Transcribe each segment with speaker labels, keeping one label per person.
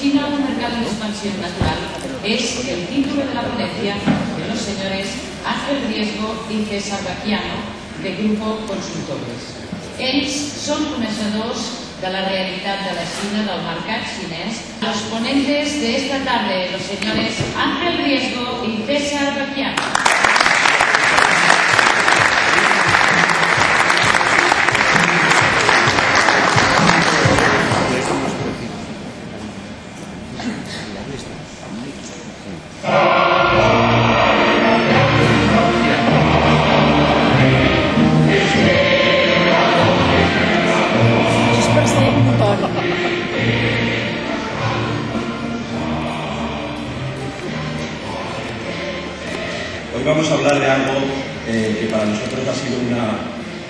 Speaker 1: China, un mercado de expansión natural, es el título de la ponencia de los señores Ángel Riesgo y César Baquiano, de Grupo Consultores. Ells són coneixedors de la realitat de la Xina, del mercat xinès. Los ponentes de esta tarde, los señores Ángel Riesgo y César Baquiano.
Speaker 2: Hoy vamos a hablar de algo que para nosotros ha sido una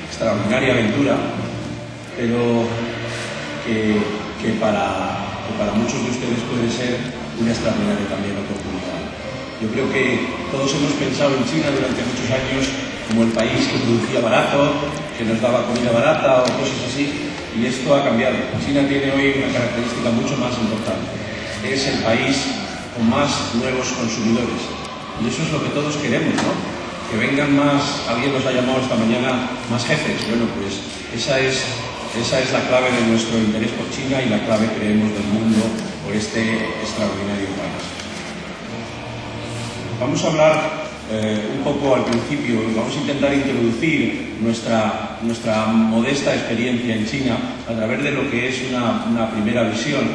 Speaker 2: extraordinaria aventura, pero que para muchos de ustedes puede ser una extraordinaria también oportunidad. Yo creo que todos hemos pensado en China durante muchos años como el país que producía barato, que nos daba comida barata o cosas así, y esto ha cambiado. China tiene hoy una característica mucho más importante. Es el país con más nuevos consumidores. Y eso es lo que todos queremos, ¿no? Que vengan más, alguien nos ha llamado esta mañana, más jefes. Bueno, pues esa es la clave de nuestro interés por China y la clave, creemos, del mundo por este extraordinario país. Vamos a hablar un poco al principio, vamos a intentar introducir nuestra modesta experiencia en China a través de lo que es una primera visión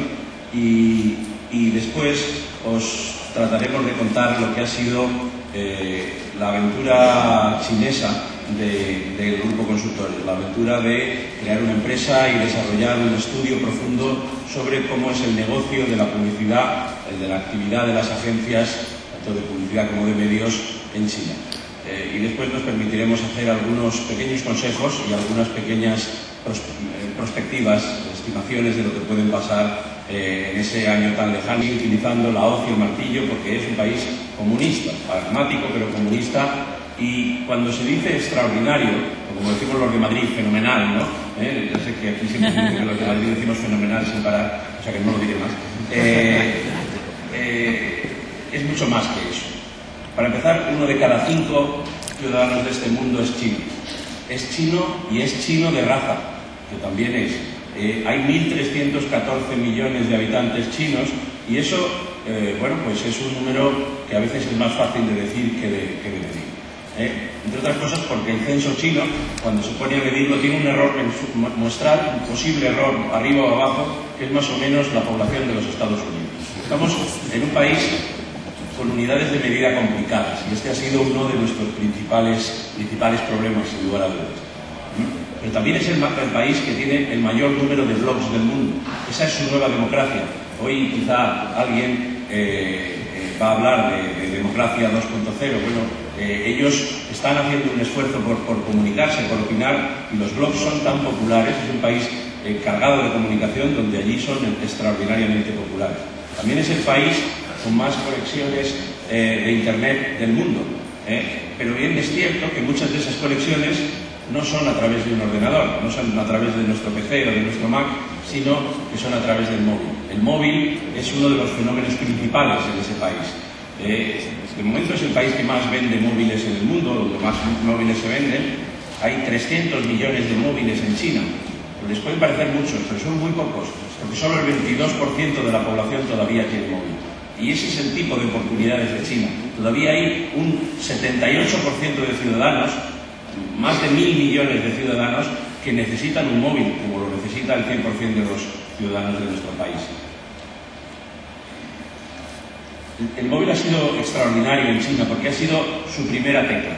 Speaker 2: y después os trataremos de contar lo que ha sido la aventura chinesa del Grupo Consultores, la aventura de crear una empresa y desarrollar un estudio profundo sobre cómo es el negocio de la publicidad, el de la actividad de las agencias, tanto de publicidad como de medios, en China. Y después nos permitiremos hacer algunos pequeños consejos y algunas pequeñas prospectivas, estimaciones de lo que pueden pasar en ese año tan lejano, utilizando la hoz y el martillo, porque es un país comunista, pragmático pero comunista, y cuando se dice extraordinario, o como decimos los de Madrid, fenomenal, ¿no? Yo sé que aquí siempre dicen que los de Madrid decimos fenomenal sin parar, o sea que no lo diré más. Es mucho más que eso. Para empezar, 1 de cada 5 ciudadanos de este mundo es chino. Es chino y es chino de raza, que también es. Hay 1.314 millones de habitantes chinos y eso, bueno, pues es un número que a veces es más fácil de decir que de medir. Entre otras cosas porque el censo chino, cuando se pone a medirlo, tiene un error muestral, un posible error arriba o abajo, que es más o menos la población de los Estados Unidos. Estamos en un país con unidades de medida complicadas y este ha sido uno de nuestros principales problemas, sin lugar a dudas. Pero también es el país que tiene el mayor número de blogs del mundo. Esa es su nueva democracia. Hoy quizá alguien va a hablar de democracia 2.0. Bueno, ellos están haciendo un esfuerzo por comunicarse, por opinar, y los blogs son tan populares. Es un país cargado de comunicación donde allí son extraordinariamente populares. También es el país con más conexiones de Internet del mundo. Pero bien es cierto que muchas de esas conexiones no son a través de un ordenador, no son a través de nuestro PC o de nuestro Mac, sino que son a través del móvil. El móvil es uno de los fenómenos principales en ese país. De momento es el país que más vende móviles en el mundo, donde más móviles se venden. Hay 300 millones de móviles en China. Les pueden parecer muchos, pero son muy pocos, porque solo el 22% de la población todavía tiene móvil. Y ese es el tipo de oportunidades de China. Todavía hay un 78% de ciudadanos, más de 1.000 millones de ciudadanos, que necesitan un móvil, como lo necesita el 100% de los ciudadanos de nuestro país. El móvil ha sido extraordinario en China porque ha sido su primera tecla.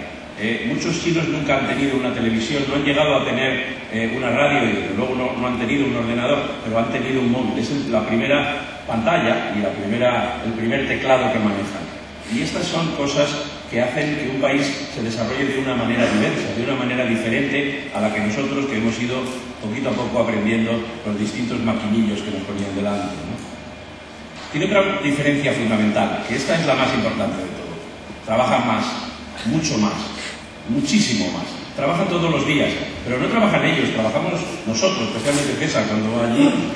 Speaker 2: Muchos chinos nunca han tenido una televisión, no han llegado a tener una radio y desde luego no han tenido un ordenador, pero han tenido un móvil. Es la primera pantalla y el primer teclado que manejan. Y estas son cosas que hacen que un país se desarrolle de una manera diversa, de una manera diferente a la que nosotros, que hemos ido poquito a poco aprendiendo los distintos maquinillos que nos ponían delante, ¿no? Tiene otra diferencia fundamental, que esta es la más importante de todo. Trabajan más, mucho más, muchísimo más. trabajan todos los días, pero no trabajan ellos, trabajamos nosotros, especialmente César, cuando va allí,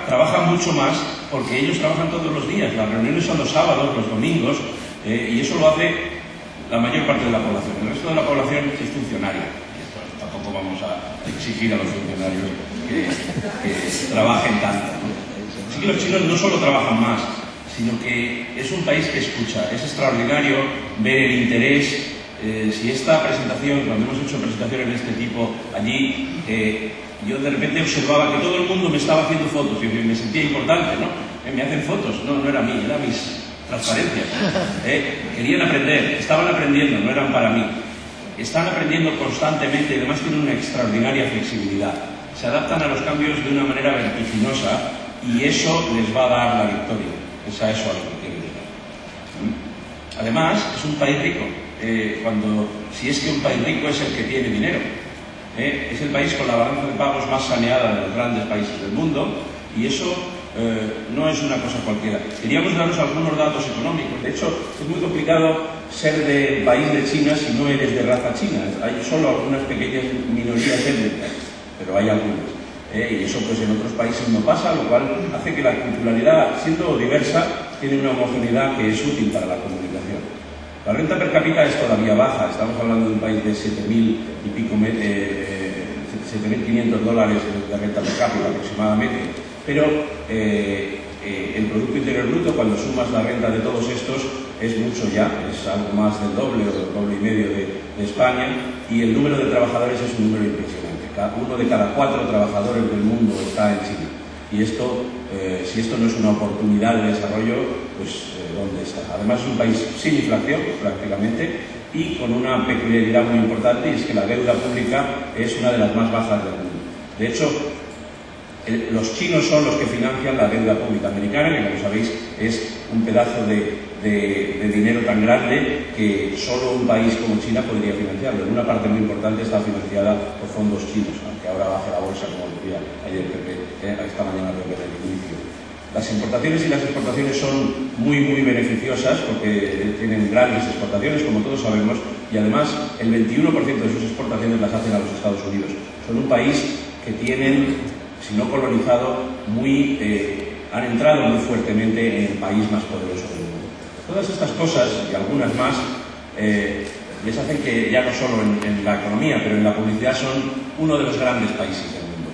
Speaker 2: trabaja mucho más porque ellos trabajan todos los días. Las reuniones son los sábados, los domingos, y eso lo hace la mayor parte de la población. El resto de la población es funcionaria. Tampoco vamos a exigir a los funcionarios que trabajen tanto, ¿no? Así que los chinos no solo trabajan más, sino que es un país que escucha. Es extraordinario ver el interés. Si esta presentación, cuando hemos hecho presentaciones de este tipo allí, yo de repente observaba que todo el mundo me estaba haciendo fotos y me sentía importante, ¿no? Me hacen fotos, no era mí, eran mis transparencias. Querían aprender, estaban aprendiendo, no eran para mí. Están aprendiendo constantemente y además tienen una extraordinaria flexibilidad. Se adaptan a los cambios de una manera vertiginosa y eso les va a dar la victoria. Es a eso a lo que quiero llegar. Además, es un país rico. Si es que un país rico es el que tiene dinero. Es el país con la balanza de pagos más saneada de los grandes países del mundo y eso no es una cosa cualquiera. Queríamos daros algunos datos económicos. De hecho, es muy complicado ser del país de China si no eres de raza china. Hay solo algunas pequeñas minorías étnicas, pero hay algunas. Y eso pues en otros países no pasa, lo cual hace que la culturalidad, siendo diversa, tiene una homogeneidad que es útil para la comunicación. La renta per cápita es todavía baja, estamos hablando de un país de 7.000 y pico, 7.500 dólares de renta per cápita aproximadamente, pero el Producto Interior Bruto, cuando sumas la renta de todos estos, es mucho ya, es algo más del doble o del doble y medio de España, y el número de trabajadores es un número impresionante. Uno de cada 4 trabajadores del mundo está en China. Y esto, si esto no es una oportunidad de desarrollo, pues ¿dónde está? Además es un país sin inflación, prácticamente, y con una peculiaridad muy importante, y es que la deuda pública es una de las más bajas del mundo. De hecho, los chinos son los que financian la deuda pública americana, que como sabéis es un pedazo de dinero tan grande que solo un país como China podría financiarlo. En una parte muy importante está financiada por fondos chinos, aunque ahora baje la bolsa, como decía ayer esta mañana Pepe del inicio. Las importaciones y las exportaciones son muy beneficiosas porque tienen grandes exportaciones, como todos sabemos, y además el 21% de sus exportaciones las hacen a los Estados Unidos. Son un país que tienen, si no colonizado, han entrado muy fuertemente en el país más poderoso del mundo. Todas estas cosas, y algunas más, les hacen que ya no solo en la economía, pero en la publicidad son uno de los grandes países del mundo.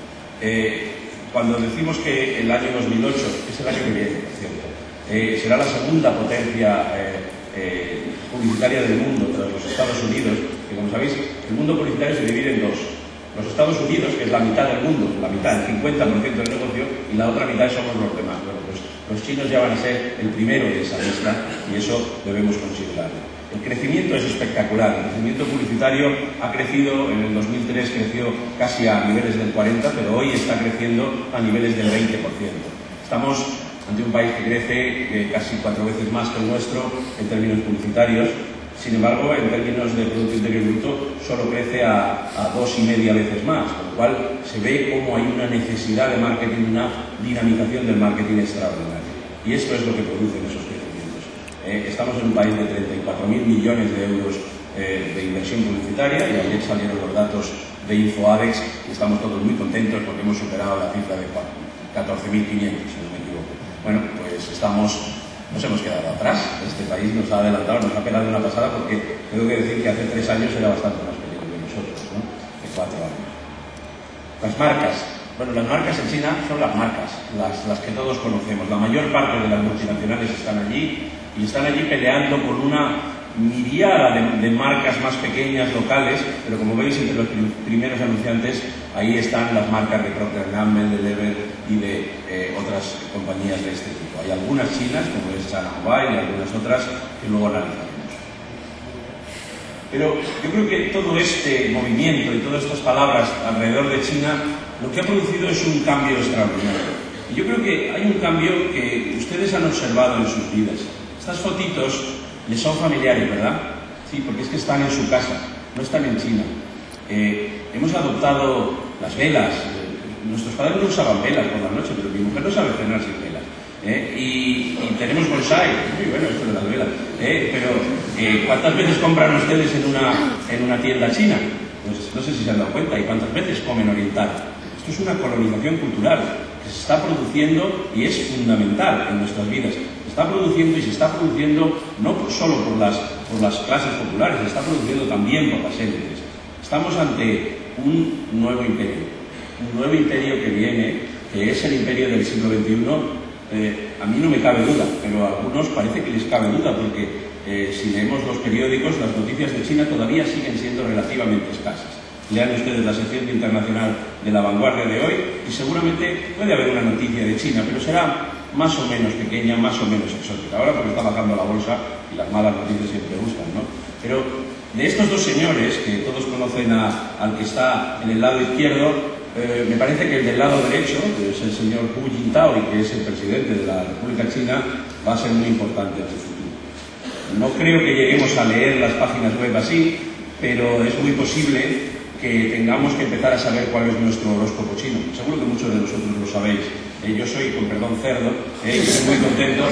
Speaker 2: Cuando decimos que el año 2008, que es el año que viene, por cierto, será la segunda potencia publicitaria del mundo tras los Estados Unidos, que como sabéis, el mundo publicitario se divide en dos. Los Estados Unidos, que es la mitad del mundo, la mitad, el 50% del negocio, y la otra mitad somos los demás. Bueno, pues los chinos ya van a ser el primero de esa lista y eso debemos considerarlo. El crecimiento es espectacular. El crecimiento publicitario ha crecido, en el 2003 creció casi a niveles del 40%, pero hoy está creciendo a niveles del 20%. Estamos ante un país que crece casi 4 veces más que el nuestro en términos publicitarios. Sin embargo, en términos de Producto Interior Bruto, solo crece a 2,5 veces más, con lo cual se ve cómo hay una necesidad de marketing, una dinamización del marketing extraordinaria. Y esto es lo que producen esos crecimientos. Estamos en un país de 34.000 millones de euros de inversión publicitaria, y ayer salieron los datos de InfoAdex y estamos todos muy contentos porque hemos superado la cifra de 14.500, si no me equivoco. Bueno, pues nos hemos quedado atrás. Este país nos ha adelantado, nos ha pegado una pasada porque tengo que decir que hace 3 años era bastante más pequeño que nosotros, ¿no? De 4 años. Las marcas. Bueno, las marcas en China son las marcas, las que todos conocemos. La mayor parte de las multinacionales están allí y están allí peleando con una miríada de marcas más pequeñas, locales, pero como veis entre los primeros anunciantes ahí están las marcas de Procter & Gamble, de Lever y de otras compañías de este tipo. Hay algunas chinas, como es China Mobile, y algunas otras que luego analizaremos. Pero yo creo que todo este movimiento y todas estas palabras alrededor de China lo que ha producido es un cambio extraordinario. Y yo creo que hay un cambio que ustedes han observado en sus vidas. Estas fotitos les son familiares, ¿verdad? Sí, porque es que están en su casa, no están en China. Hemos adoptado las velas. Nuestros padres no usaban velas por la noche, pero mi mujer no sabe cenar sin velas. Y tenemos bonsai, muy bueno esto de las velas. Pero ¿cuántas veces compran ustedes en una tienda china? pues no sé si se han dado cuenta, y cuántas veces comen oriental. Esto es una colonización cultural que se está produciendo y es fundamental en nuestras vidas. Se está produciendo y se está produciendo no solo por las clases populares, se está produciendo también por las élites. Estamos ante un nuevo imperio que viene, que es el imperio del siglo XXI. A mí no me cabe duda, pero a algunos parece que les cabe duda, porque si leemos los periódicos, las noticias de China todavía siguen siendo relativamente escasas. Lean ustedes la sección internacional de La Vanguardia de hoy y seguramente puede haber una noticia de China, pero será más o menos pequeña, más o menos exótica. Ahora porque está bajando la bolsa y las malas noticias siempre gustan, ¿no? Pero de estos dos señores, que todos conocen al que está en el lado izquierdo, me parece que el del lado derecho, que es el señor Hu Jintao, y que es el presidente de la República China, va a ser muy importante en el futuro. No creo que lleguemos a leer las páginas web así, pero es muy posible que tengamos que empezar a saber cuál es nuestro horóscopo chino. Seguro que muchos de vosotros lo sabéis. Yo soy, con perdón, cerdo, y estoy muy contento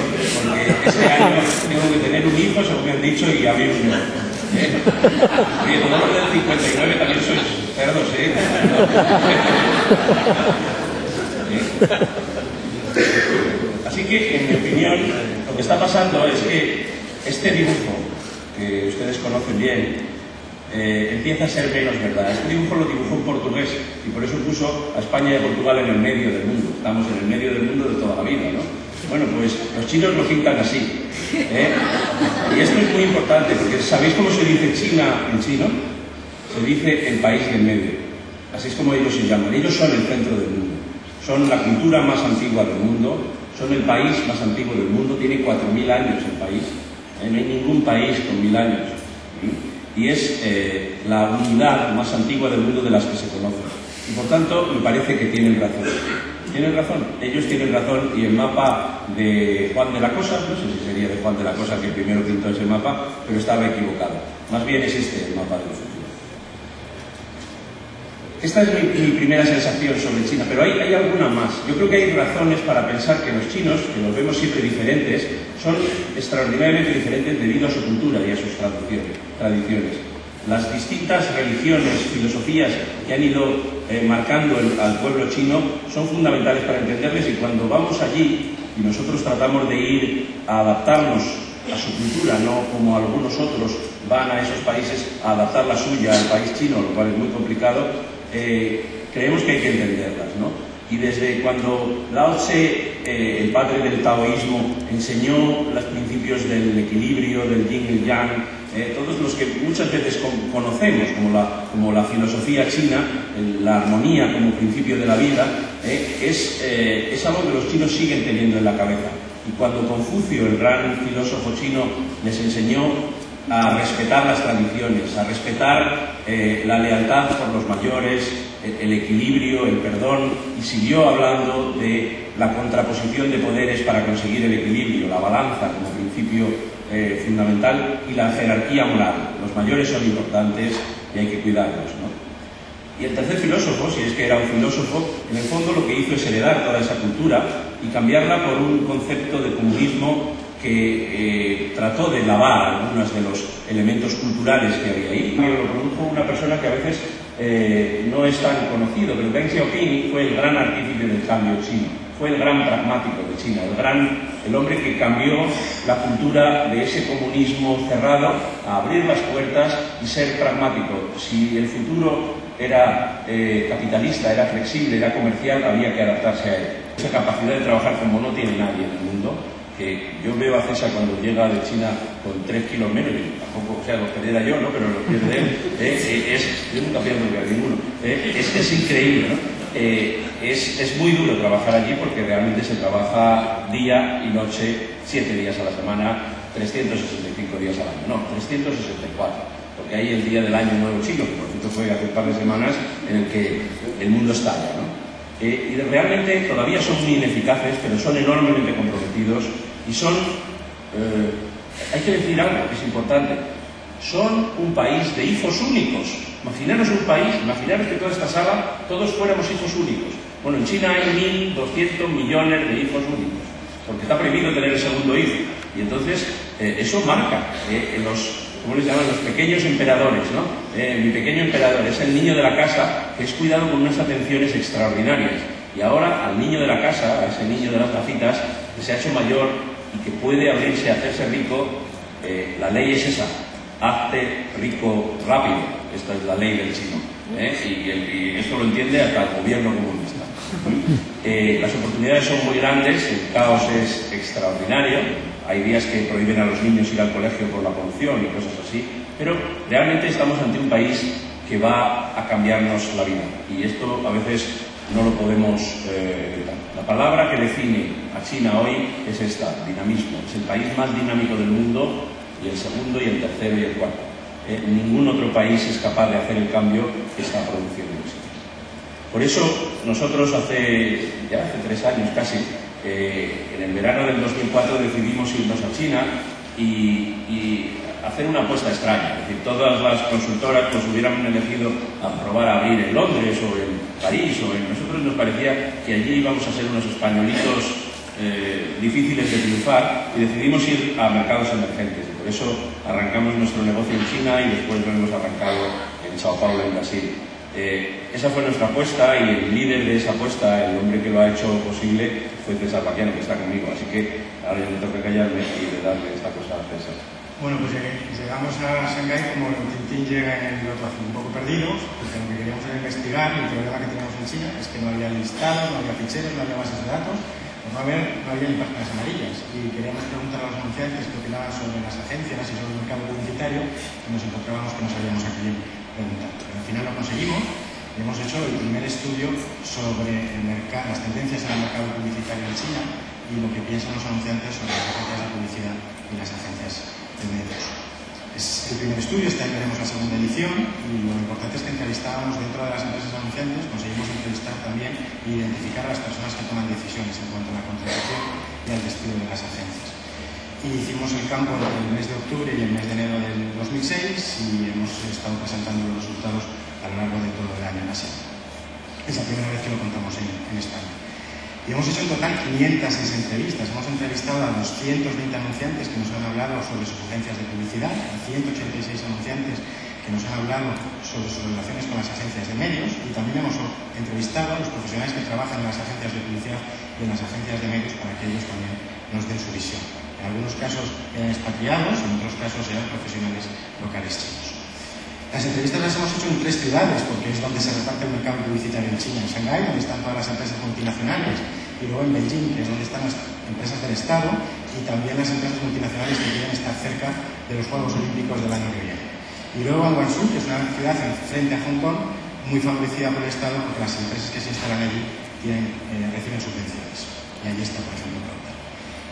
Speaker 2: porque este año tengo que tener un hijo, según me han dicho, y abrir un ojo. Oye, todos los del 59 también sois cerdos, ¿eh? Así que, en mi opinión, lo que está pasando es que este dibujo, que ustedes conocen bien, empieza a ser menos verdad. Este dibujo lo dibujó un portugués y por eso puso a España y a Portugal en el medio del mundo. Estamos en el medio del mundo de toda la vida, ¿no? Bueno, pues los chinos lo pintan así. Y esto es muy importante porque ¿sabéis cómo se dice China en chino? Se dice el país del medio. Así es como ellos se llaman. Ellos son el centro del mundo. Son la cultura más antigua del mundo. Son el país más antiguo del mundo. Tiene 4.000 años el país. No hay ningún país con 1.000 años. Y es la unidad más antigua del mundo de las que se conocen. Y por tanto, me parece que tienen razón. Tienen razón, ellos tienen razón, y el mapa de Juan de la Cosa, no sé si sería de Juan de la Cosa que primero pintó ese mapa, pero estaba equivocado. Más bien es este el mapa del futuro. Esta es mi primera sensación sobre China, pero hay alguna más. Yo creo que hay razones para pensar que los chinos, que los vemos siempre diferentes, son extraordinariamente diferentes debido a su cultura y a sus tradiciones. Las distintas religiones, filosofías que han ido marcando al pueblo chino son fundamentales para entenderles, y cuando vamos allí y nosotros tratamos de ir a adaptarnos a su cultura, no como algunos otros van a esos países a adaptar la suya al país chino, lo cual es muy complicado, creemos que hay que entenderlas, ¿no? Y desde cuando Lao Tse, el padre del taoísmo, enseñó los principios del equilibrio, del yin y el yang, todos los que muchas veces conocemos como la filosofía china, la armonía como principio de la vida, es algo que los chinos siguen teniendo en la cabeza. Y cuando Confucio, el gran filósofo chino, les enseñó a respetar las tradiciones, a respetar la lealtad por los mayores, el equilibrio, el perdón, y siguió hablando de la contraposición de poderes para conseguir el equilibrio, la balanza como principio fundamental, y la jerarquía moral. Los mayores son importantes y hay que cuidarlos, ¿no? Y el tercer filósofo, si es que era un filósofo, en el fondo lo que hizo es heredar toda esa cultura y cambiarla por un concepto de comunismo que trató de lavar algunos de los elementos culturales que había ahí. Lo produjo una persona que a veces no es tan conocido, pero Deng Xiaoping fue el gran artífice del cambio chino, fue el gran pragmático de China, el hombre que cambió la cultura de ese comunismo cerrado a abrir las puertas y ser pragmático. Si el futuro era capitalista, era flexible, era comercial, había que adaptarse a él. Esa capacidad de trabajar como no tiene nadie en el mundo, que yo veo a César cuando llega de China con 3 kilos menos, y tampoco, o sea, los perdiera yo, ¿no? Pero los pierde él, yo nunca pierdo a ninguno, es increíble, ¿no? Es muy duro trabajar allí porque realmente se trabaja día y noche, 7 días a la semana, 365 días al año, no, 364, porque hay el día del año nuevo chino, que por cierto fue hace un par de semanas, en el que el mundo estalla, ¿no? Y realmente todavía son muy ineficaces, pero son enormemente comprometidos y son, hay que decir algo que es importante, son un país de hijos únicos. Imaginaros un país, imaginaros que toda esta sala todos fuéramos hijos únicos. Bueno, en China hay 1.200 millones de hijos únicos, porque está prohibido tener el segundo hijo, y entonces eso marca ¿cómo les llaman? Los pequeños emperadores, ¿no? Mi pequeño emperador es el niño de la casa que es cuidado con unas atenciones extraordinarias. Y ahora al niño de la casa, a ese niño de las gafitas, que se ha hecho mayor y que puede abrirse, hacerse rico, la ley es esa: hazte rico rápido. Esta es la ley del chino, y esto lo entiende hasta el gobierno comunista. Las oportunidades son muy grandes, el caos es extraordinario. Hay días que prohíben a los niños ir al colegio por la polución y cosas así, pero realmente estamos ante un país que va a cambiarnos la vida, y esto a veces no lo podemos evitar. La palabra que define a China hoy es esta: dinamismo. Es el país más dinámico del mundo, y el segundo, y el tercero, y el cuarto. Ningún otro país es capaz de hacer el cambio que está produciendo China. Por eso nosotros hace 3 años casi, en el verano del 2004 decidimos irnos a China y hacer una apuesta extraña. Es decir, todas las consultoras pues hubieran elegido a probar a abrir en Londres o en París, nosotros nos parecía que allí íbamos a ser unos españolitos difíciles de triunfar, y decidimos ir a mercados emergentes. Por eso arrancamos nuestro negocio en China y después lo hemos arrancado en Sao Paulo, en Brasil. Esa fue nuestra apuesta, y el líder de esa apuesta, el hombre que lo ha hecho posible, fue César Baquiano, que está conmigo. Así que ahora yo me toca callarme y de darle esta cosa a César.
Speaker 3: Bueno, pues llegamos a Shanghái como el Tintín llega en el otro, un poco perdidos, porque lo que queríamos era investigar, y el problema que teníamos en China es que no había listados, no había ficheros, no había bases de datos, pues no había ni páginas amarillas, y queríamos preguntar a los anunciantes qué opinaban sobre las agencias y sobre el mercado publicitario, y nos encontrábamos que no sabíamos a quién preguntar. Pero al final lo conseguimos, y hemos hecho el primer estudio sobre las tendencias en el mercado publicitario en China y lo que piensan los anunciantes sobre las agencias de publicidad y las agencias de medios. Es el primer estudio, este año haremos la segunda edición, y lo importante es que entrevistábamos dentro de las empresas anunciantes, conseguimos entrevistar también e identificar a las personas que toman decisiones en cuanto a la contratación y al despido de las agencias. Y hicimos el campo entre el mes de octubre y el mes de enero del 2006, y hemos estado presentando los resultados a lo largo de todo el año en Asia. Es la primera vez que lo contamos en España. Y hemos hecho en total 506 entrevistas. Hemos entrevistado a 220 anunciantes que nos han hablado sobre sus agencias de publicidad, a 186 anunciantes que nos han hablado sobre sus relaciones con las agencias de medios, y también hemos entrevistado a los profesionales que trabajan en las agencias de publicidad y en las agencias de medios para que ellos también nos den su visión. En algunos casos eran expatriados, en otros casos eran profesionales locales chinos. Las entrevistas las hemos hecho en 3 ciudades, porque es donde se reparte el mercado publicitario en China: en Shanghái, donde están todas las empresas multinacionales, y luego en Beijing, que es donde están las empresas del Estado, y también las empresas multinacionales que quieren estar cerca de los Juegos Olímpicos del año que viene. Y luego en Guangzhou, que es una ciudad frente a Hong Kong, muy favorecida por el Estado, porque las empresas que se instalan allí reciben subvenciones. Y allí está, por ejemplo, Procter.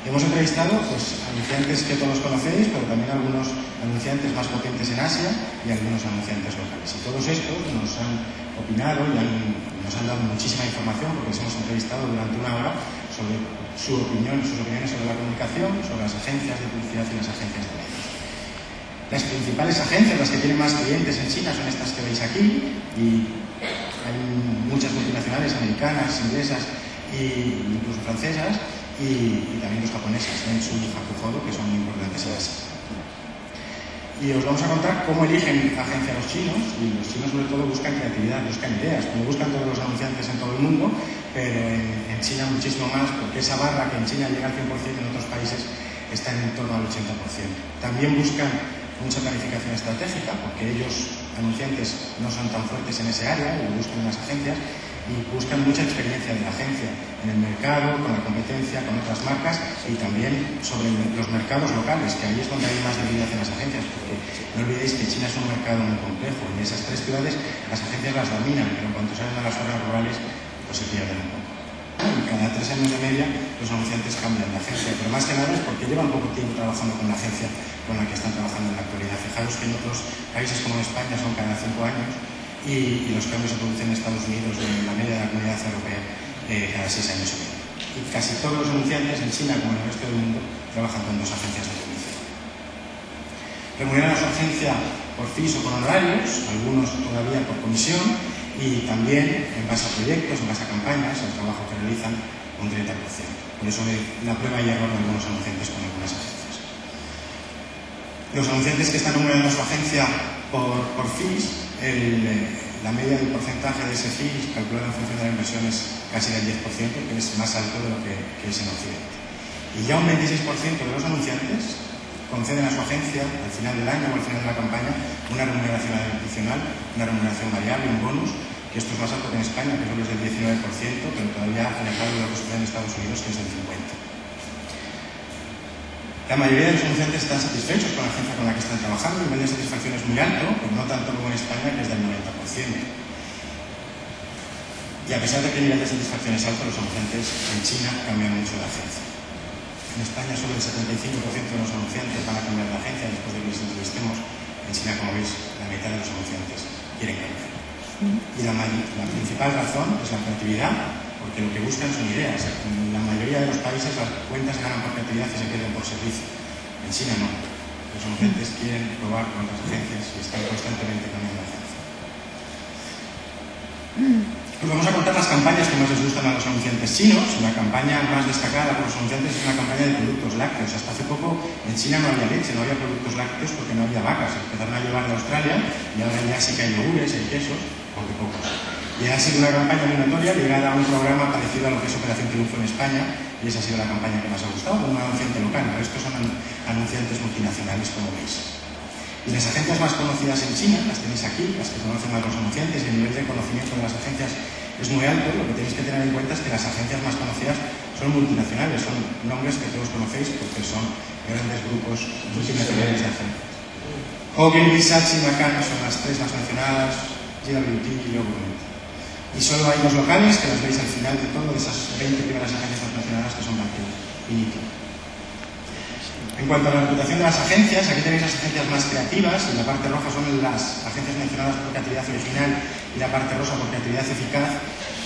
Speaker 3: Hemos entrevistado anunciantes que todos conocéis, pero también algunos anunciantes más potentes en Asia y algunos anunciantes locales. Y todos estos nos han opinado y nos han dado muchísima información, porque les hemos entrevistado durante 1 hora sobre sus opiniones sobre la comunicación, sobre las agencias de publicidad y las agencias de medios. Las principales agencias, las que tienen más clientes en China, son estas que veis aquí, y hay muchas multinacionales americanas, inglesas e incluso francesas, y también los japoneses, Dentsu y Hakuhodo, que son muy importantes en Asia. Y os vamos a contar cómo eligen agencia los chinos, y los chinos sobre todo buscan creatividad, buscan ideas, como buscan todos los anunciantes en todo el mundo, pero en China muchísimo más, porque esa barra que en China llega al 100%, en otros países está en torno al 80%. También buscan mucha planificación estratégica, porque ellos, anunciantes, no son tan fuertes en ese área, y lo buscan en las agencias, y buscan mucha experiencia de la agencia en el mercado, con la competencia, con otras marcas, y también sobre los mercados locales, que ahí es donde hay más debilidad en las agencias, porque no olvidéis que China es un mercado muy complejo, y esas 3 ciudades las agencias las dominan, pero en cuanto salen a las zonas rurales, pues se pierden un poco. Y cada 3 años de media los anunciantes cambian de agencia, pero más que nada es porque llevan poco tiempo trabajando con la agencia con la que están trabajando en la actualidad. Fijaros que en otros países como en España son cada 5 años, y los cambios se producen en Estados Unidos, en la media de la Comunidad Europea, cada 6 años y medio. Y casi todos los anunciantes en China, como en el resto del mundo, trabajan con 2 agencias de publicidad. Remuneran a su agencia por fees o por honorarios, algunos todavía por comisión, y también en base a proyectos, en base a campañas, el trabajo que realizan, un 30%. Por eso la prueba y error de algunos anunciantes con algunas agencias. Los anunciantes que están remunerando a su agencia por fees, la media del porcentaje de ese fee calculado en función de la inversión es casi del 10%, que es más alto de lo que es en Occidente. Y ya un 26% de los anunciantes conceden a su agencia, al final del año o al final de la campaña, una remuneración adicional, una remuneración variable, un bonus, que esto es más alto que en España, que solo es del 19%, pero todavía alejado de lo que sucede en Estados Unidos, que es del 50%. La mayoría de los anunciantes están satisfechos con la agencia con la que están trabajando, el nivel de satisfacción es muy alto, pero no tanto como en España, que es del 90%. Y a pesar de que el nivel de satisfacción es alto, los anunciantes en China cambian mucho de agencia. En España solo el 75% de los anunciantes van a cambiar de agencia después de que les entrevistemos. En China, como veis, la mitad de los anunciantes quieren cambiar. Y la principal razón es la creatividad, porque lo que buscan son ideas. En la mayoría de los países las cuentas se ganan por creatividad y se pierden por servicio. En China no. Los anunciantes quieren probar con otras agencias y están constantemente cambiando de agencia. Pues vamos a contar las campañas que más les gustan a los anunciantes chinos. La campaña más destacada por los anunciantes es una campaña de productos lácteos. Hasta hace poco en China no había leche, no había productos lácteos porque no había vacas. Empezaron a llevar de Australia y ahora ya sí que hay yogures, hay quesos, aunque pocos. Y ha sido una campaña muy notoria ligada a un programa parecido a lo que es Operación Triunfo en España, y esa ha sido la campaña que más ha gustado, con un anunciante local. El resto son anunciantes multinacionales, como veis. Y las agencias más conocidas en China, las tenéis aquí, las que conocen más los anunciantes, y el nivel de conocimiento de las agencias es muy alto. Lo que tenéis que tener en cuenta es que las agencias más conocidas son multinacionales, son nombres que todos conocéis porque son grandes grupos multinacionales de agencias. Ogilvy, Saatchi, McCann son las tres más mencionadas, GWT y Logo. Y solo hay dos locales, que las veis al final de todo, de esas 20 primeras agencias más mencionadas, que son Banquero y Nike. En cuanto a la reputación de las agencias, aquí tenéis las agencias más creativas, y la parte roja son las agencias mencionadas por creatividad original y la parte rosa por creatividad eficaz,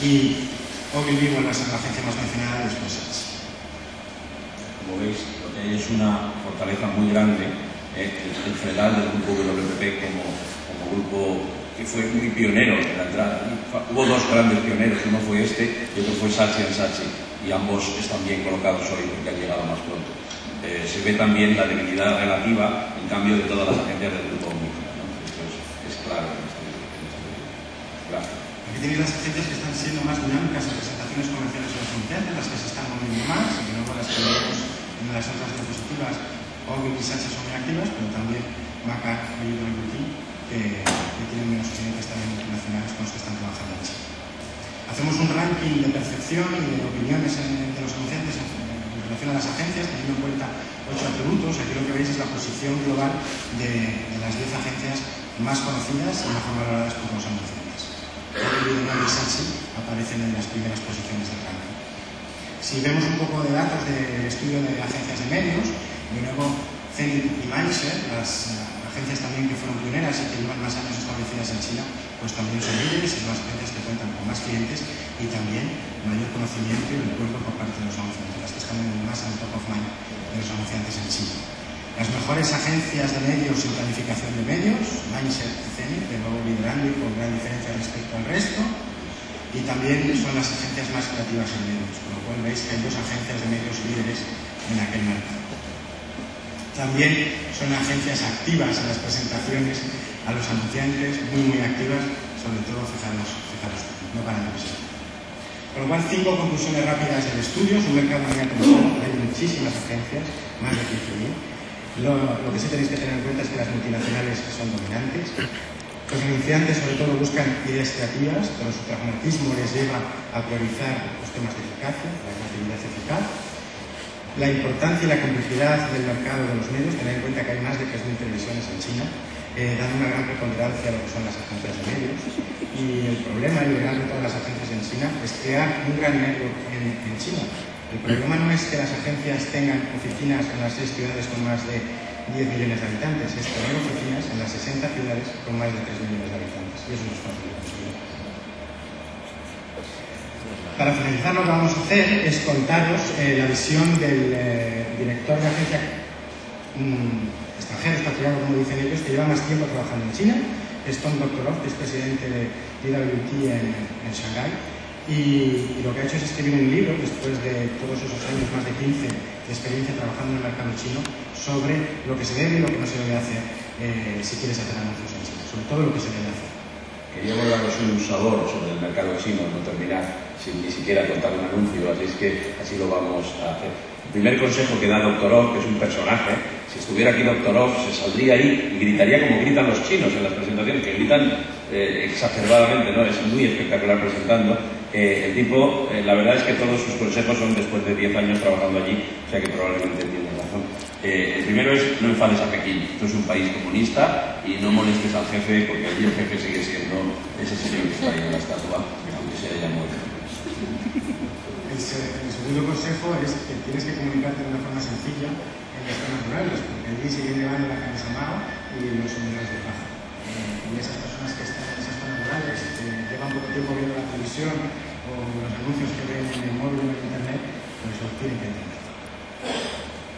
Speaker 3: y Ogilvy vuelve a ser la agencia más mencionada después Saatchi.
Speaker 2: Como veis, lo que hay es una fortaleza muy grande, el federal del grupo WPP como grupo que fue muy pionero en la entrada. Hubo dos grandes pioneros, uno fue este y otro fue Saatchi & Saatchi, y ambos están bien colocados hoy porque han llegado más pronto. Se ve también la debilidad relativa, en cambio, de todas las agencias del grupo Omnicom, ¿no? Esto es claro en este gráfico.
Speaker 3: Aquí tenéis las agencias que están siendo más dinámicas en presentaciones comerciales de los anunciantes, las que se están moviendo más, y luego las que vemos en las otras diapositivas. Ogilvy y Saatchi son muy activas, pero también McCann y GWT, que tienen menos clientes también internacionales con los que están trabajando en China. Hacemos un ranking de percepción y de opiniones de los anunciantes en relación a las agencias, teniendo en cuenta 8 atributos. Aquí lo que veis es la posición global de las 10 agencias más conocidas y mejor valoradas por los anunciantes. Ogilvy y Saatchi aparecen en las primeras posiciones del ranking. Si vemos un poco de datos del estudio de agencias de medios, de nuevo Zenith y Mindshare, las agencias también que fueron pioneras y que llevan más años establecidas en China, pues también son líderes y son las agencias que cuentan con más clientes y también mayor conocimiento y recuerdo por parte de los anunciantes, las que están más en el top of mind de los anunciantes en China. Las mejores agencias de medios y planificación de medios, Mindshare y Zenith, de nuevo liderando y con gran diferencia respecto al resto, y también son las agencias más creativas en medios, con lo cual veis que hay dos agencias de medios líderes en aquel mercado. También son agencias activas en las presentaciones a los anunciantes, muy activas, sobre todo, fijaros, no paran de ser. Con lo cual, 5 conclusiones rápidas del estudio. Es un mercado muy atractivo, hay muchísimas agencias, más de 15.000. Lo que sí tenéis que tener en cuenta es que las multinacionales son dominantes. Los anunciantes, sobre todo, buscan ideas creativas, pero su pragmatismo les lleva a priorizar los temas de eficacia, la creatividad eficaz. La importancia y la complejidad del mercado de los medios, tener en cuenta que hay más de 3.000 televisiones en China, dan una gran preponderancia a lo que son las agencias de medios. Y el problema, el legal de todas las agencias en China, es crear un gran network en China. El problema no es que las agencias tengan oficinas en las 6 ciudades con más de 10 millones de habitantes, es tener oficinas en las 60 ciudades con más de 3 millones de habitantes. Y eso no es fácil de conseguir. Para finalizar, lo que vamos a hacer es contaros la visión del director de agencia extranjero, expatriado, como dicen ellos, que lleva más tiempo trabajando en China. Es Tom Doctorow, que es presidente de GWT en Shanghái. Y lo que ha hecho es escribir un libro, después de todos esos años, más de 15 de experiencia trabajando en el mercado chino, sobre lo que se debe y lo que no se debe hacer si quieres hacer anuncios en China, sobre todo lo que se debe hacer.
Speaker 2: Queríamos daros un sabor sobre el mercado chino, no terminar sin ni siquiera contar un anuncio, así es que así lo vamos a hacer. El primer consejo que da Dr. Oz, que es un personaje, si estuviera aquí Dr. Oz, se saldría ahí y gritaría como gritan los chinos en las presentaciones, que gritan exacerbadamente, ¿no? Es muy espectacular presentando. El tipo, la verdad es que todos sus consejos son después de 10 años trabajando allí, o sea que probablemente tiene razón. El primero es no enfades a Pekín. Esto es un país comunista y no molestes al jefe, porque allí el jefe sigue siendo ese señor que está ahí en la estatua, aunque se haya muerto.
Speaker 3: El segundo consejo es que tienes que comunicarte de una forma sencilla en las zonas rurales, porque allí siguen llevando la camisa mao y los sombreros de paja. Y esas personas que están en esas zonas rurales, que llevan poco tiempo viendo la televisión o los anuncios que ven en el móvil o en internet, pues lo tienen que entender.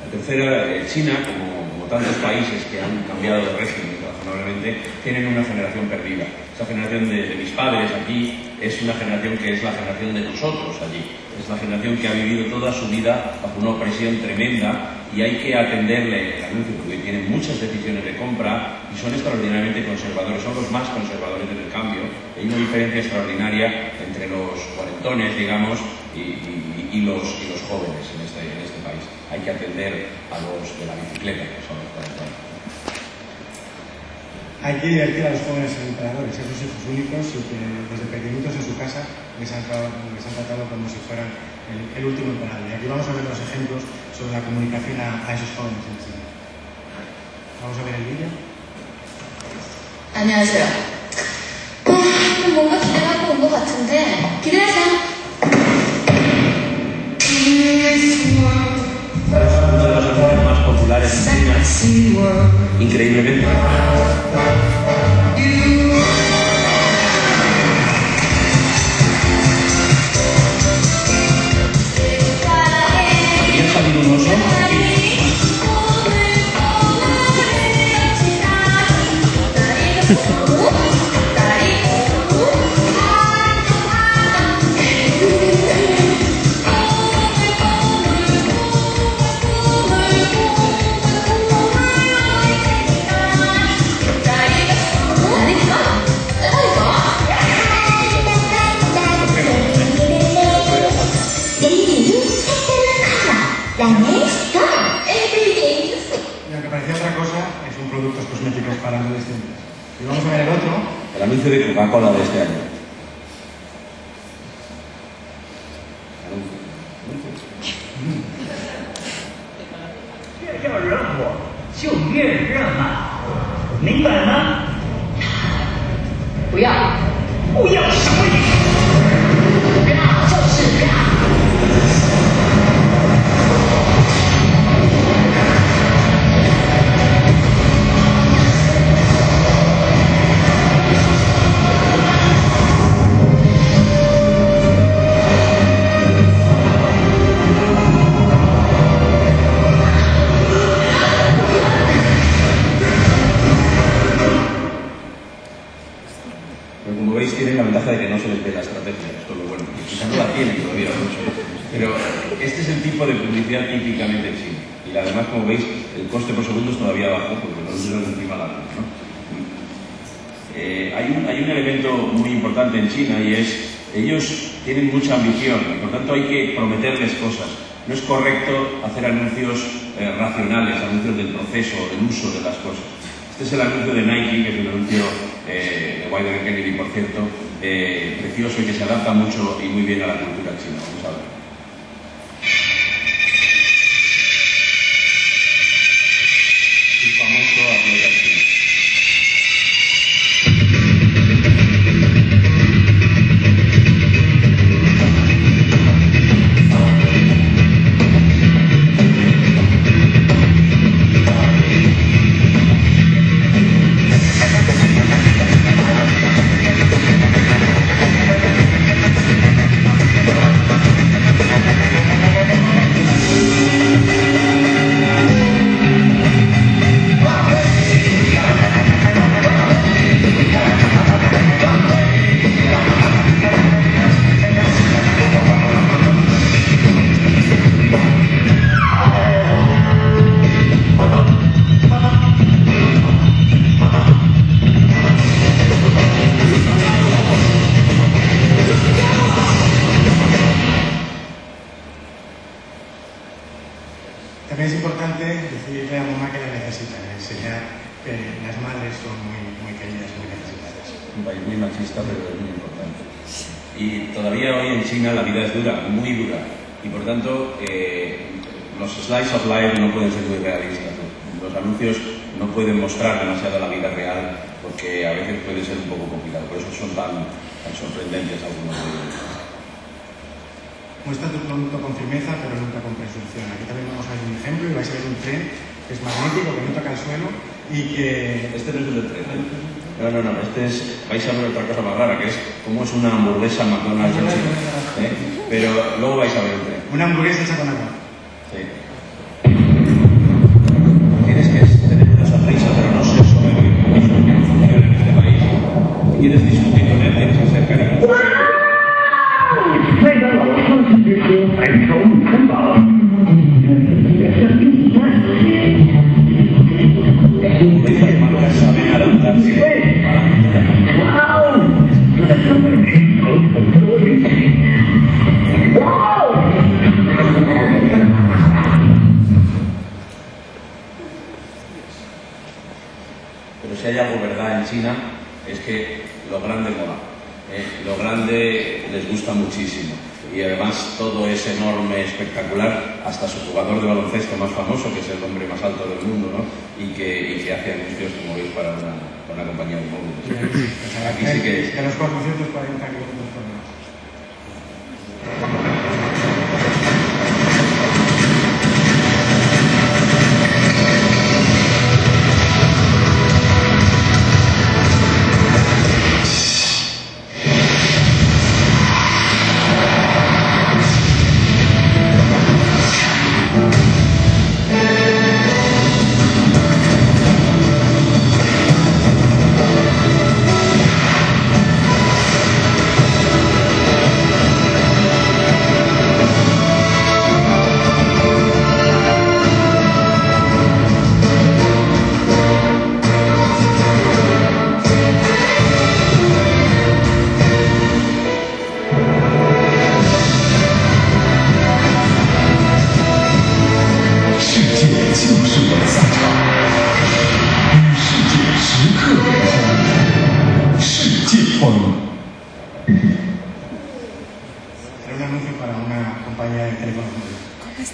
Speaker 2: La tercera, China, como tantos países que han cambiado de régimen razonablemente, tienen una generación perdida. Esa generación de mis padres aquí es una generación que es la generación de nosotros allí. Es la generación que ha vivido toda su vida bajo una opresión tremenda y hay que atenderle el anuncio porque tienen muchas decisiones de compra y son extraordinariamente conservadores, son los más conservadores del cambio. Hay una diferencia extraordinaria entre los cuarentones, digamos, y los jóvenes en este país. Hay que atender a los de la bicicleta, que son los cuarentones.
Speaker 3: Hay que divertir a los jóvenes emperadores, esos hijos únicos y que desde pequeñitos en su casa les han tratado como si fueran el último emperador. Y aquí vamos a ver los ejemplos sobre la comunicación a esos jóvenes en China. Vamos a ver el vídeo.
Speaker 4: 안녕하세요. 뭔가 기대하고 온 것 같은데 기대하세요.
Speaker 2: Una de las canciones más populares en China, increíblemente. ¿Habría salido un oso?
Speaker 3: Y aunque parecía otra cosa, son productos cosméticos para adolescentes. Y vamos a ver el otro.
Speaker 2: El anuncio de Coca-Cola de este año.
Speaker 5: 越要惹火就越热闹，明白吗？
Speaker 1: 不要，
Speaker 5: 不要什么意思？
Speaker 1: 要就是要。
Speaker 2: Pero como veis tienen la ventaja de que no se les ve la estrategia, esto es lo bueno, porque quizás no la tienen todavía mucho. Pero este es el tipo de publicidad típicamente chino. Y además, como veis, el coste por segundo es todavía bajo, porque no se encima la luz, ¿no? Hay un elemento muy importante en China y es, ellos tienen mucha ambición y por tanto hay que prometerles cosas. No es correcto hacer anuncios racionales, anuncios del proceso, del uso de las cosas. Este es el anuncio de Nike, que es un anuncio de Wieden Kennedy, por cierto, precioso y que se adapta mucho y muy bien a la cultura china. Vamos a ver. El famoso atleta chino.
Speaker 3: importante decirle a mamá que la necesita, enseñar que las madres son muy queridas, muy necesitadas.
Speaker 2: Un país muy machista, pero es muy importante. Y todavía hoy en China la vida es dura, muy dura, y por tanto los slice of life no pueden ser muy realistas. Los anuncios no pueden mostrar demasiado la vida real porque a veces puede ser un poco complicado, por eso son tan sorprendentes algunos de ellos.
Speaker 3: Muestra tu producto con firmeza, pero nunca con presunción. Aquí también vamos a ver un ejemplo y vais a ver un tren que es magnífico, que no toca el suelo y que...
Speaker 2: Este no es el tren. No, este es... Vais a ver otra cosa más rara, que es cómo es una hamburguesa McDonald's en China. Pero luego vais a ver el tren.
Speaker 3: Una hamburguesa hecha con agua.
Speaker 2: Sí. Tienes que tener una sonrisa, pero no ser soberbio. Eso es lo que funciona en este país. Si quieres discutir con él, tienes que ser cariñoso.
Speaker 5: 麦当劳创新之歌白条午餐堡，Estas
Speaker 2: marcas saben adaptarse a la cultura.
Speaker 5: 哇哦，这真的是很多人，哇哦！
Speaker 2: Pero si hay algo verdad en China es que lo grande mola. Lo grande les gusta muchísimo y además todo es enorme, espectacular, hasta su jugador de baloncesto más famoso, que es el hombre más alto del mundo, ¿no? y que hace anuncios, como veis, para una compañía de móviles. Aquí sí que...
Speaker 3: De los 440 kilómetros por hora.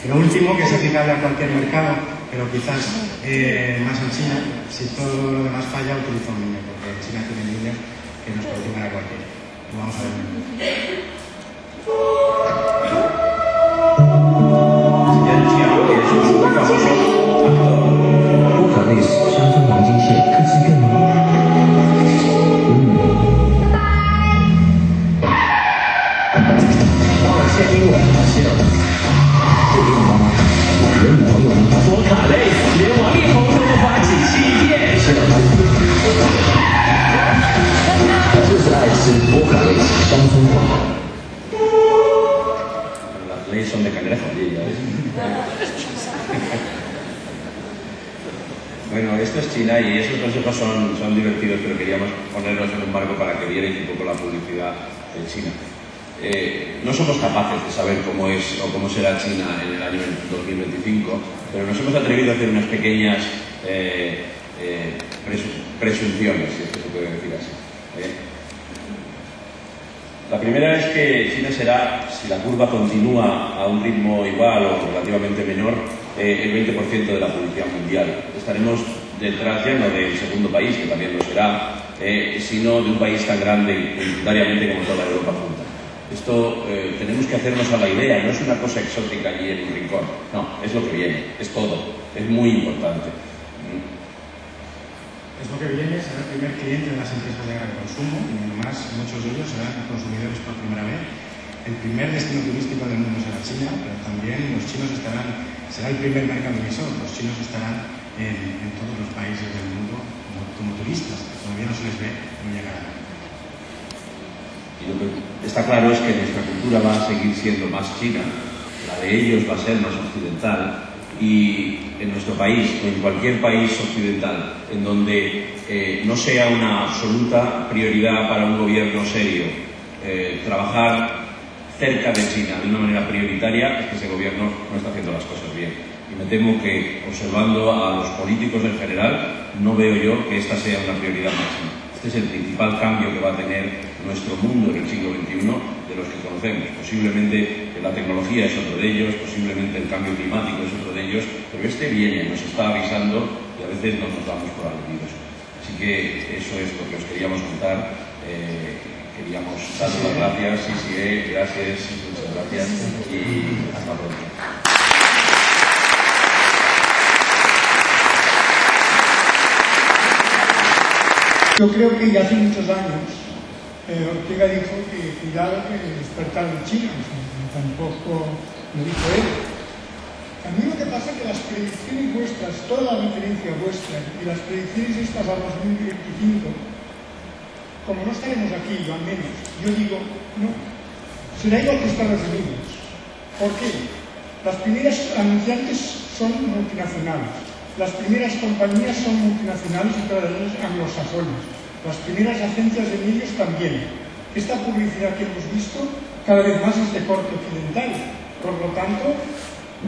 Speaker 3: Lo último, que es aplicable a cualquier mercado, pero quizás más en China, si todo lo demás falla, utiliza un niño, porque China tiene niños que nos cocinan a cualquiera. Lo vamos a ver.
Speaker 2: Ya decía que es muy famoso actor.
Speaker 6: 波卡类似山村黄金蟹，科技更美。花了千英文，谢了。 这给我妈妈，我的女朋友呢？波卡类连王力宏都无法挤细叶。谢了她。就是爱吃波卡类乡村话。
Speaker 2: Las leyes son de cangrejo allí, ya ves. Bueno, esto es China y esos consejos son divertidos, pero queríamos ponerlos en un marco para que vierais un poco la publicidad de China. No somos capaces de saber cómo es o cómo será China en el año 2025, pero nos hemos atrevido a hacer unas pequeñas presunciones, si esto se puede decir así. La primera es que China será, si la curva continúa a un ritmo igual o relativamente menor, el 20% de la población mundial. Estaremos detrás ya no del segundo país, que también lo será, sino de un país tan grande unitariamente como toda Europa junta. Esto tenemos que hacernos a la idea, no es una cosa exótica allí en un rincón, no, es lo que viene, es todo, es muy importante.
Speaker 3: Es lo que viene, será el primer cliente de las empresas de gran consumo y además muchos de ellos serán consumidores por primera vez. El primer destino turístico del mundo será China, pero también los chinos será el primer mercado emisor, los chinos estarán en todos los países del mundo como turistas, todavía no se les ve, no llegarán.
Speaker 2: Y lo que está claro es que nuestra cultura va a seguir siendo más china, la de ellos va a ser más occidental, y en nuestro país o en cualquier país occidental en donde no sea una absoluta prioridad para un gobierno serio trabajar cerca de China de una manera prioritaria, es que ese gobierno no está haciendo las cosas bien. Y me temo que, observando a los políticos en general, no veo yo que esta sea una prioridad máxima. Este es el principal cambio que va a tener nuestro mundo en el siglo XXI de los que conocemos. Posiblemente la tecnología es otro de ellos, posiblemente el cambio climático es otro de ellos, pero este viene, nos está avisando y a veces no nos damos por aludidos. Así que eso es lo que os queríamos contar. Queríamos daros las gracias, gracias, muchas gracias y hasta pronto.
Speaker 7: Yo creo que ya hace muchos años Ortega dijo que cuidado que despertar de China, tampoco lo dijo él. A mí lo que pasa es que las predicciones vuestras, toda la referencia vuestra y las predicciones estas a 2025, como no estaremos aquí, yo al menos, yo digo, no, será igual que Estados Unidos. ¿Por qué? Las primeras anunciantes son multinacionales. Las primeras compañías son multinacionales y todas ellas anglosajonas. Las primeras agencias de medios también. Esta publicidad que hemos visto cada vez más es de corte occidental. Por lo tanto,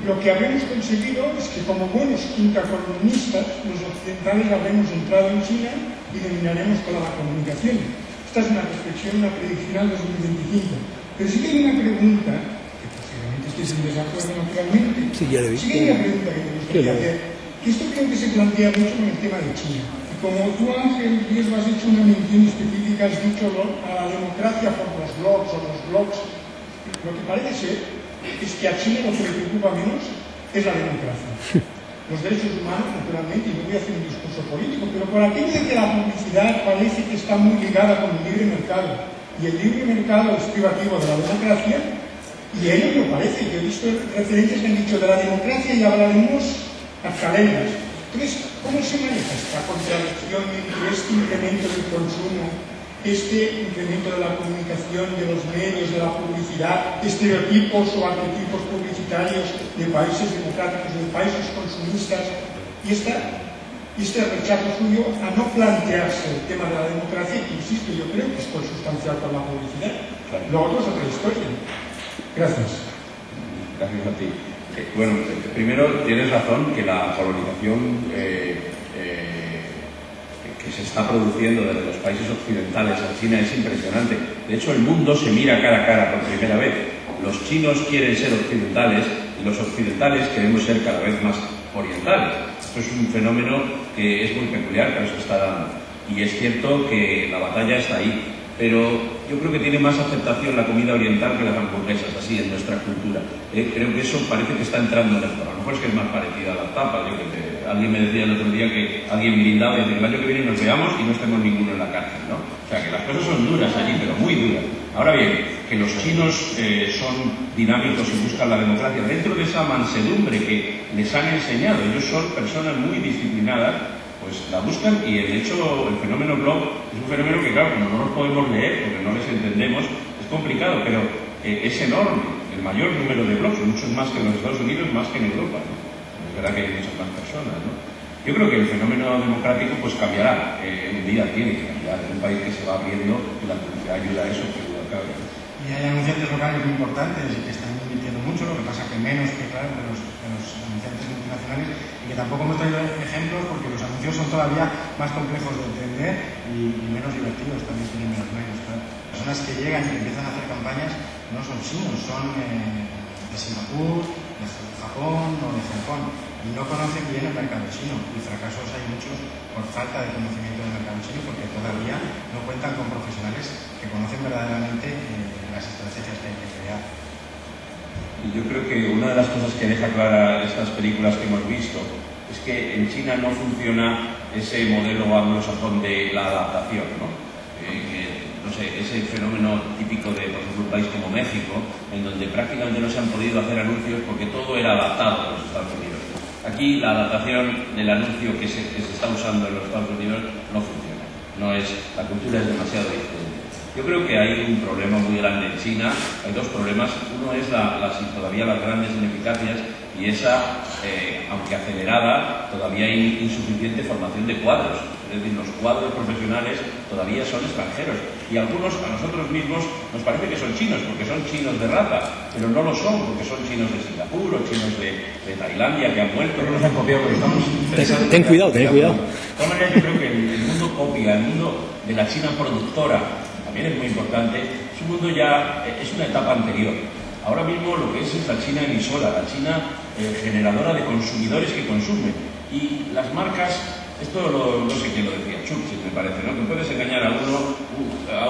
Speaker 7: lo que habremos conseguido es que como buenos intracomunistas, los occidentales habremos entrado en China y dominaremos toda la comunicación. Esta es una reflexión, una predicción al 2025. Pero sí que hay una pregunta, que posiblemente estéis en desacuerdo naturalmente, sí que hay una pregunta que me gustaría hacer. Esto creo que se plantea mucho con el tema de China. Y como tú, Ángel Riesgo, has hecho una mención específica, has dicho a la democracia por los blogs o los blogs, lo que parece ser es que a China lo que le preocupa menos es la democracia. Los derechos humanos, naturalmente, y no voy a hacer un discurso político, pero por aquello de que la publicidad parece que está muy ligada con el libre mercado, y el libre mercado es privativo de la democracia, y a ellos me parece. Yo he visto referencias que han dicho de la democracia y hablaremos a cadenas. Entonces, ¿cómo se maneja esta contradicción entre este incremento del consumo, este incremento de la comunicación, de los medios, de la publicidad, estereotipos o arquetipos publicitarios de países democráticos, de países consumistas, y este rechazo suyo a no plantearse el tema de la democracia, que insisto, yo creo que es consustancial con la publicidad? Lo otro es otra historia. Gracias.
Speaker 2: Gracias a ti. Bueno, primero tienes razón que la colonización que se está produciendo desde los países occidentales a China es impresionante. De hecho, el mundo se mira cara a cara por primera vez. Los chinos quieren ser occidentales y los occidentales queremos ser cada vez más orientales. Esto es un fenómeno que es muy peculiar, pero se está dando. Y es cierto que la batalla está ahí. Pero yo creo que tiene más aceptación la comida oriental que las hamburguesas, así, en nuestra cultura. Creo que eso parece que está entrando en esto. A lo mejor es que es más parecida a las tapas. Alguien me decía el otro día que alguien brindaba y decía, el año que viene nos veamos y no estemos ninguno en la cárcel, ¿no? O sea, que las cosas son duras allí, pero muy duras. Ahora bien, que los chinos son dinámicos y buscan la democracia dentro de esa mansedumbre que les han enseñado. Ellos son personas muy disciplinadas, pues la buscan, y el fenómeno blog es un fenómeno que, claro, como no los podemos leer porque no les entendemos, es complicado, pero es enorme. El mayor número de blogs, muchos más que en los Estados Unidos, más que en Europa, ¿no? Es verdad que hay muchas más personas, ¿no? Yo creo que el fenómeno democrático pues cambiará, un día tiene que cambiar, en un país que se va abriendo y la publicidad ayuda a eso, que duda cabe.
Speaker 3: Y hay anunciantes locales muy importantes y que están invirtiendo mucho, lo que pasa que menos que, claro, de los anunciantes multinacionales, y que tampoco hemos traído ejemplos porque los anuncios son todavía más complejos de entender y menos divertidos, también tienen menos medios, claro. Personas que llegan y que empiezan a hacer campañas no son chinos, son de Singapur, de Japón o de Hong Kong, y no conocen bien el mercado chino, y fracasos hay muchos por falta de conocimiento del mercado chino, porque todavía no cuentan con profesionales que conocen verdaderamente las estrategias que hay que crear.
Speaker 2: Y yo creo que una de las cosas que deja clara estas películas que hemos visto es que en China no funciona ese modelo anglosajón de la adaptación, ¿no? No sé, ese fenómeno típico de, por ejemplo, un país como México, en donde prácticamente no se han podido hacer anuncios porque todo era adaptado a los Estados Unidos. Aquí la adaptación del anuncio que se está usando en los Estados Unidos no funciona. La cultura es demasiado diferente. Yo creo que hay un problema muy grande en China. Hay dos problemas. Uno es todavía las grandes ineficacias, y esa, aunque acelerada, todavía hay insuficiente formación de cuadros. Es decir, los cuadros profesionales todavía son extranjeros. Y algunos, a nosotros mismos, nos parece que son chinos, porque son chinos de raza, pero no lo son, porque son chinos de Singapur o chinos de Tailandia que han vuelto, no nos han copiado, porque estamos pensando...
Speaker 8: Ten cuidado, ten cuidado.
Speaker 2: De todas maneras, yo creo que el mundo copia, el mundo de la China productora, también es muy importante, es un mundo ya, es una etapa anterior. Ahora mismo lo que es la China emisora, la China generadora de consumidores que consumen. Y las marcas, esto no sé quién lo decía, Churchill me parece, ¿no? Que puedes engañar a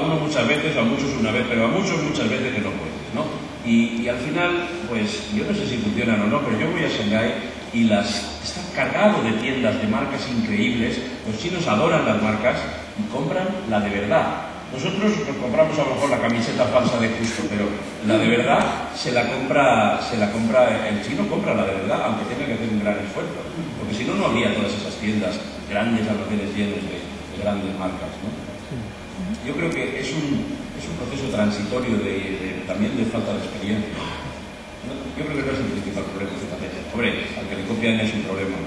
Speaker 2: uno muchas veces, a muchos una vez, pero a muchos muchas veces que no puedes, ¿no? Y al final, pues yo no sé si funcionan o no, pero yo voy a Shanghái y está cargado de tiendas de marcas increíbles. Los chinos adoran las marcas y compran la de verdad. Nosotros nos compramos a lo mejor la camiseta falsa de Justo, pero la de verdad se la compra, el chino compra la de verdad, aunque tenga que hacer un gran esfuerzo, porque si no, no habría todas esas tiendas, grandes almacenes llenos de grandes marcas, ¿no? Yo creo que es un proceso transitorio también de falta de experiencia. Yo creo que no es el principal problema. Hombre, al que le copian es un problema, ¿no?